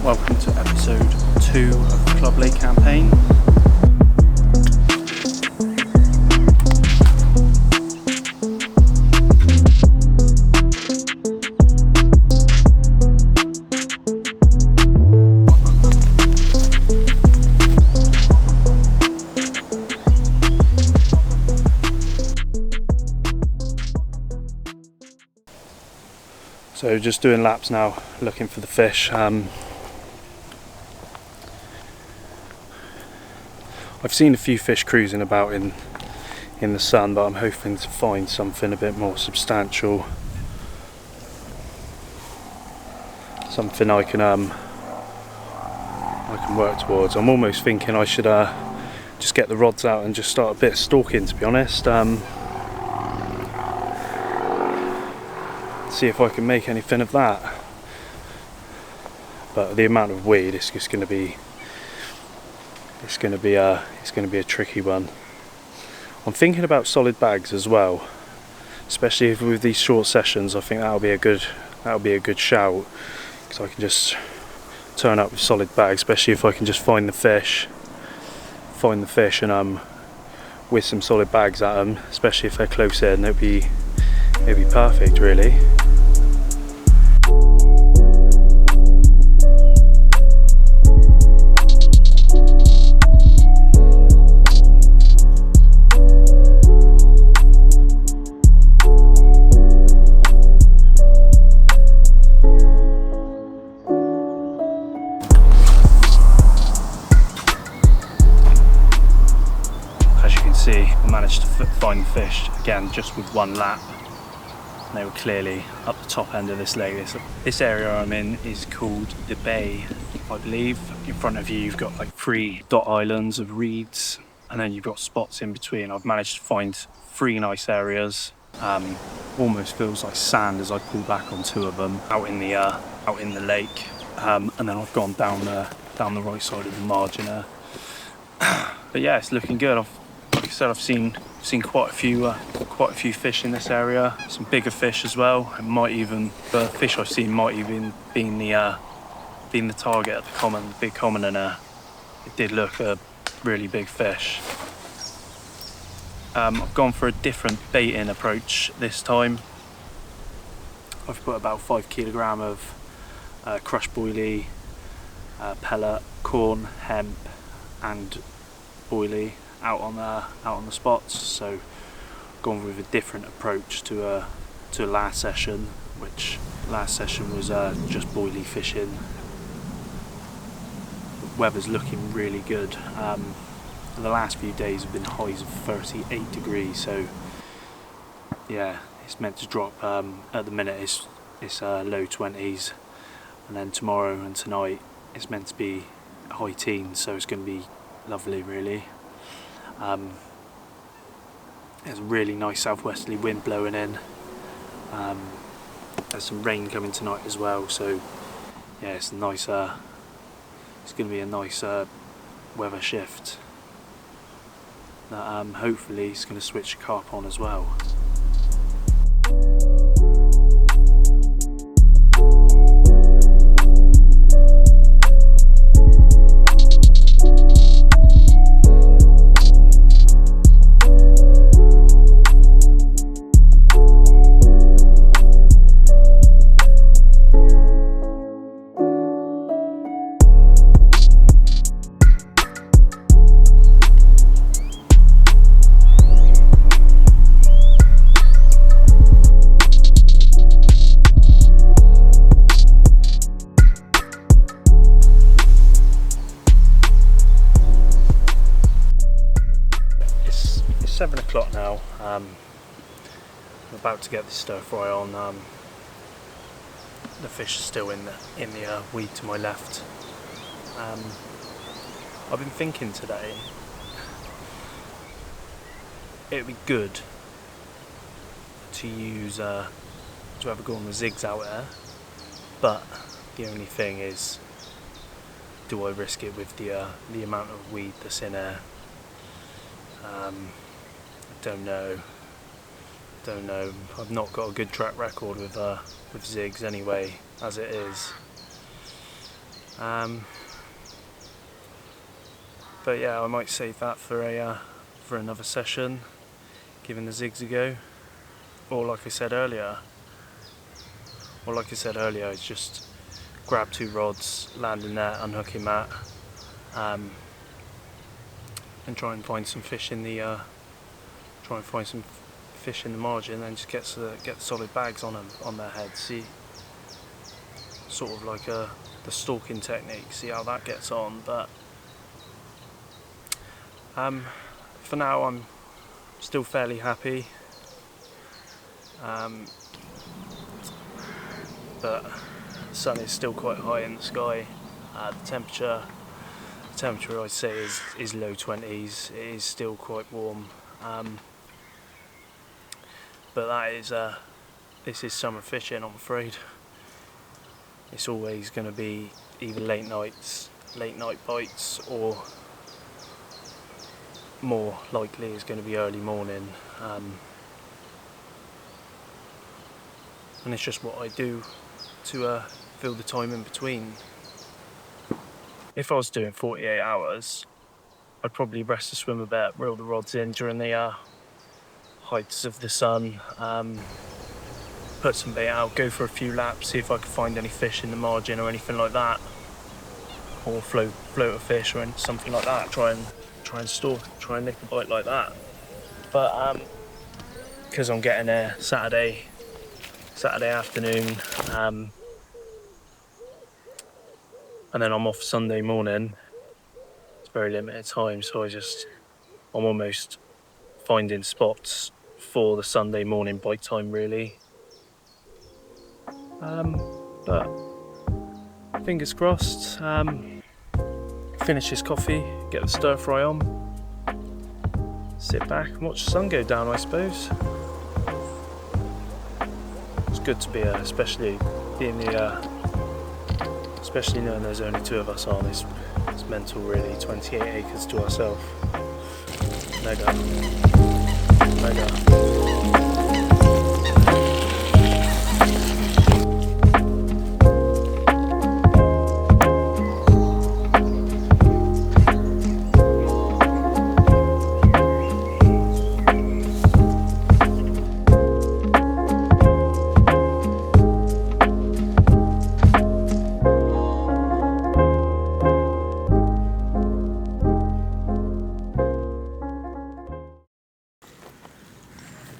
welcome to episode 2 of the Club Lake campaign. So just doing laps now, looking for the fish. I've seen a few fish cruising about in the sun, but I'm hoping to find something a bit more substantial, something I can work towards. I'm almost thinking I should just get the rods out and just start a bit of stalking, to be honest. See if I can make anything of that. But the amount of weed, it's going to be a tricky one. I'm thinking about solid bags as well, especially with these short sessions. I think that'll be a good shout, because I can just turn up with solid bags, especially if I can just find the fish and with some solid bags at them, especially if they're close in. It'd be perfect, really. I managed to find the fish again just with one lap. They were clearly up the top end of this lake. This area I'm in is called the Bay, I believe. In front of you you've got like 3 dot islands of reeds, and then you've got spots in between. I've managed to find 3 nice areas. Almost feels like sand as I pull back on 2 of them out in the lake, and then I've gone down the right side of the margin there. But yeah, it's looking good. Like I said, I've seen quite a few fish in this area. Some bigger fish as well. The fish I've seen might even been the target at the big common, and it did look a really big fish. I've gone for a different baiting approach this time. I've put about 5 kilogram of crushed boilie, pellet, corn, hemp, and boilie out on the spots. So gone with a different approach to last session, which last session was just boilie fishing. The weather's looking really good. The last few days have been highs of 38 degrees, so yeah, it's meant to drop. At the minute it's low 20s, and then tomorrow and tonight it's meant to be high teens, so it's going to be lovely, really. There's a really nice southwesterly wind blowing in. There's some rain coming tonight as well, so yeah, it's nice. It's going to be a nice weather shift that hopefully is going to switch carp on as well. It's 7 o'clock now. I'm about to get the stir fry on. The fish is still in the weed to my left. I've been thinking today it would be good to use to have a go on the zigs out there, but the only thing is, do I risk it with the amount of weed that's in there? I don't know. I've not got a good track record with zigs anyway, as it is. But yeah, I might save that for another session, giving the zigs a go. Or like I said earlier, is just grab 2 rods, land in there, unhooking that, and try and find some fish in the margin, and just get solid bags on them, on their heads. See, sort of like the stalking technique. See how that gets on. But for now, I'm still fairly happy. But the sun is still quite high in the sky. The temperature I'd say is low 20s. It is still quite warm. But this is summer fishing, I'm afraid. It's always going to be either late night bites, or more likely is going to be early morning. And it's just what I do to fill the time in between. If I was doing 48 hours, I'd probably rest the swim a bit, reel the rods in during the heights of the sun, put some bait out, go for a few laps, see if I could find any fish in the margin or anything like that, or float a fish or something like that. Try and nick a bite like that. But because I'm getting there Saturday afternoon, and then I'm off Sunday morning, it's very limited time, so I'm almost finding spots for the Sunday morning bite time, really. But fingers crossed. Finish this coffee, get the stir fry on, sit back and watch the sun go down, I suppose. It's good to be, especially knowing there's only 2 of us on. It's mental, really. 28 acres to ourselves. Mega.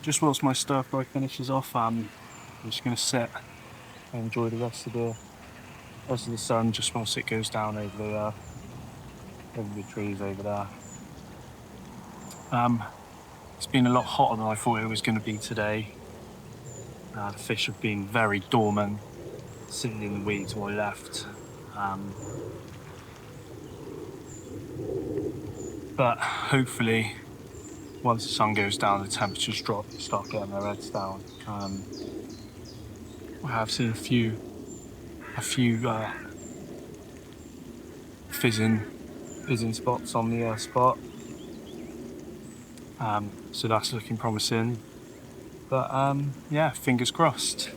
Just whilst my stir fry finishes off, I'm just going to sit and enjoy the rest of the sun, just whilst it goes down over the trees over there. It's been a lot hotter than I thought it was going to be today. The fish have been very dormant, sitting in the weeds while I left. But hopefully, once the sun goes down, the temperatures drop, they start getting their heads down. I have seen a few fizzing spots on the spot, so that's looking promising. But yeah, fingers crossed.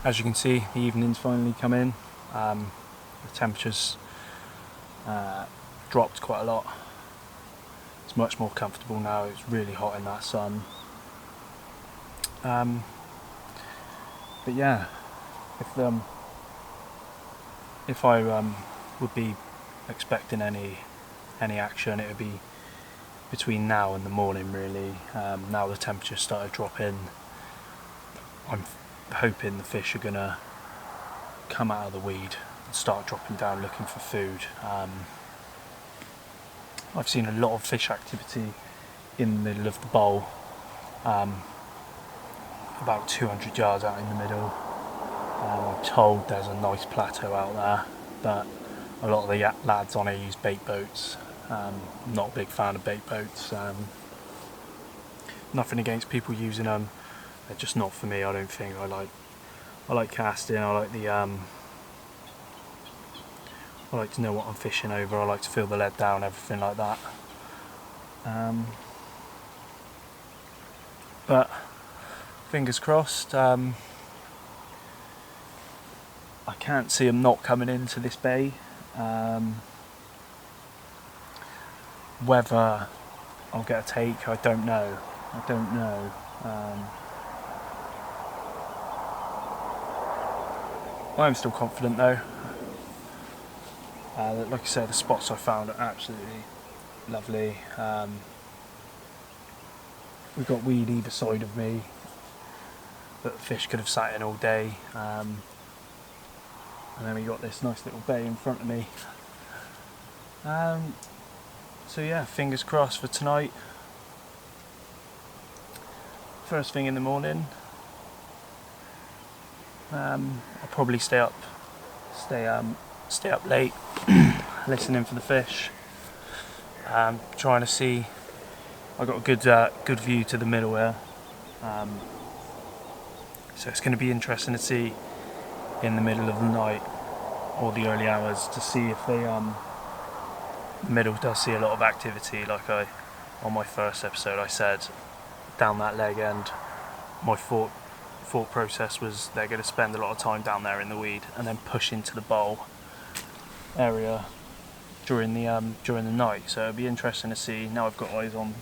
As you can see, the evening's finally come in. The temperature's dropped quite a lot. It's much more comfortable now. It's really hot in that sun. But yeah, if I would be expecting any action, it would be between now and the morning, really. Now the temperature's started dropping, I'm hoping the fish are gonna come out of the weed and start dropping down looking for food. I've seen a lot of fish activity in the middle of the bowl, about 200 yards out in the middle. I'm told there's a nice plateau out there, but a lot of the lads on it use bait boats. I'm not a big fan of bait boats. Nothing against people using them, they're just not for me. I don't think I like casting. I like to know what I'm fishing over. I like to feel the lead down, everything like that. But fingers crossed. I can't see them not coming into this bay. Whether I'll get a take, I don't know. I'm still confident though. Like I said, the spots I found are absolutely lovely. We've got weed either side of me that the fish could have sat in all day. And then we got this nice little bay in front of me. So yeah, fingers crossed for tonight. First thing in the morning, I'll probably stay up late, listening for the fish. Trying to see. I got a good view to the middle here, so it's going to be interesting to see in the middle of the night or the early hours to see if the middle does see a lot of activity. Like on my first episode I said, down that leg end, my thought process was they're going to spend a lot of time down there in the weed and then push into the bowl area during the night. So it'll be interesting to see. Now I've got eyes on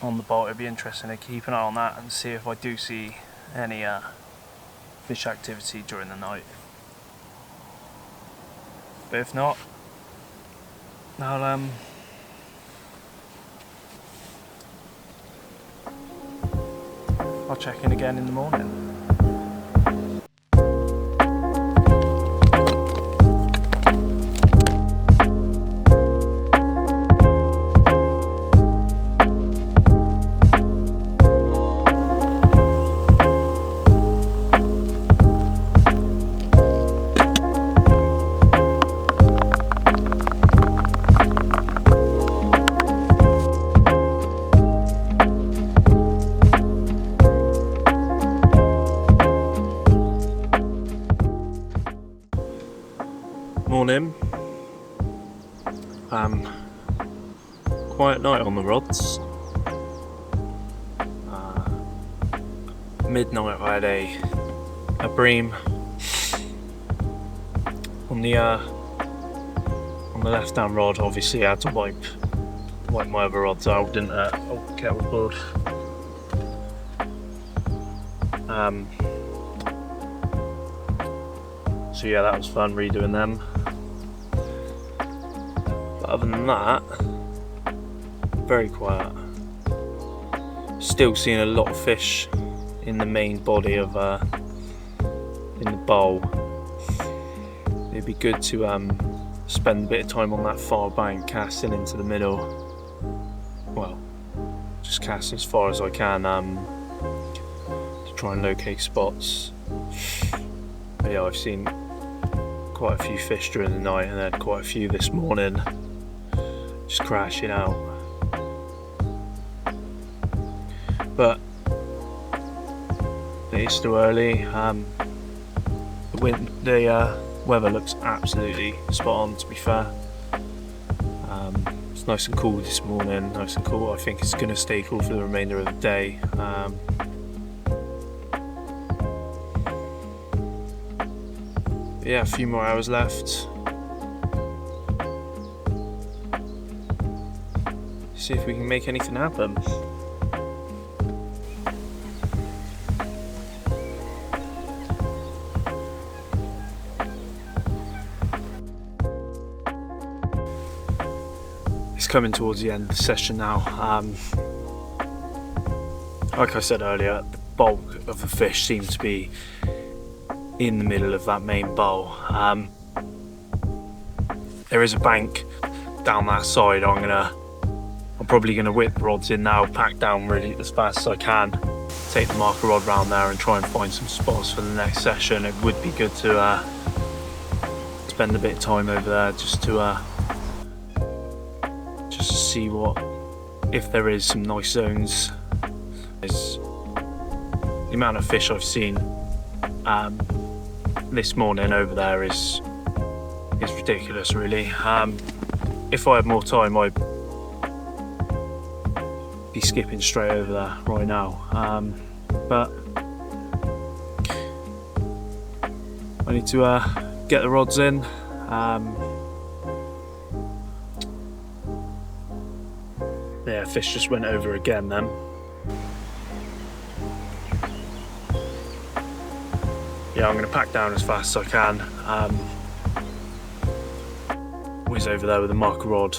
the bowl, it'll be interesting to keep an eye on that and see if I do see any fish activity during the night. But if not, I'll check in again in the morning. Morning. Quiet night on the rods. Midnight I had a bream on the left hand rod. Obviously I had to wipe my other rods out, didn't I? Oh, kettle board. So yeah, that was fun redoing them. But other than that, very quiet. Still seeing a lot of fish in the main body of in the bowl. It'd be good to spend a bit of time on that far bank, casting into the middle. Well, just cast as far as I can to try and locate spots. But yeah, I've seen quite a few fish during the night and then quite a few this morning just crashing out. But it's still early. The weather looks absolutely spot on, to be fair. It's nice and cool this morning, nice and cool. I think it's going to stay cool for the remainder of the day. Yeah, a few more hours left. See if we can make anything happen. It's coming towards the end of the session now. Like I said earlier, the bulk of the fish seems to be in the middle of that main bowl. There is a bank down that side. I'm probably gonna whip the rods in now, pack down really as fast as I can, take the marker rod round there and try and find some spots for the next session. It would be good to spend a bit of time over there just to see if there is some nice zones. The amount of fish I've seen this morning over there is ridiculous, really. If I had more time, I'd be skipping straight over there right now, but I need to get the rods in. Yeah, fish just went over again then. Yeah, I'm going to pack down as fast as I can. Whiz over there with a marker rod,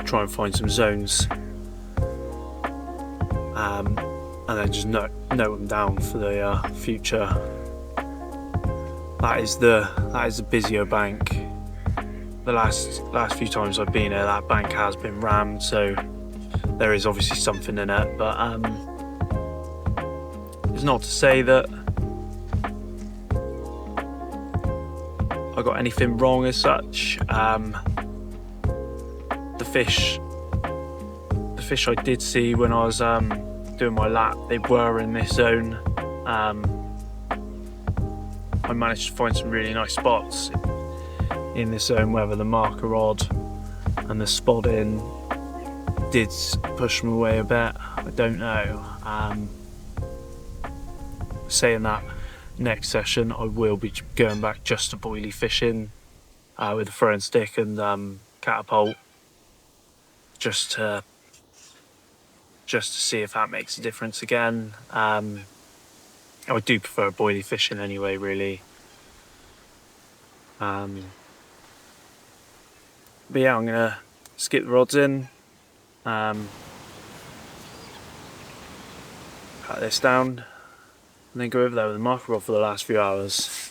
try and find some zones, and then just note them down for the future. That is the busier bank. The last few times I've been here, that bank has been rammed, so there is obviously something in it. But it's not to say that I got anything wrong as such. The fish I did see when I was doing my lap, they were in this zone. I managed to find some really nice spots in this zone, whether the marker rod and the spotting did push them away a bit, I don't know. Saying that, next session I will be going back just to boilie fishing with a throwing stick and catapult, just to see if that makes a difference again. I do prefer boilie fishing anyway, really. But yeah, I'm gonna skip the rods in, pat this down, and then go over there with the marker rod for the last few hours.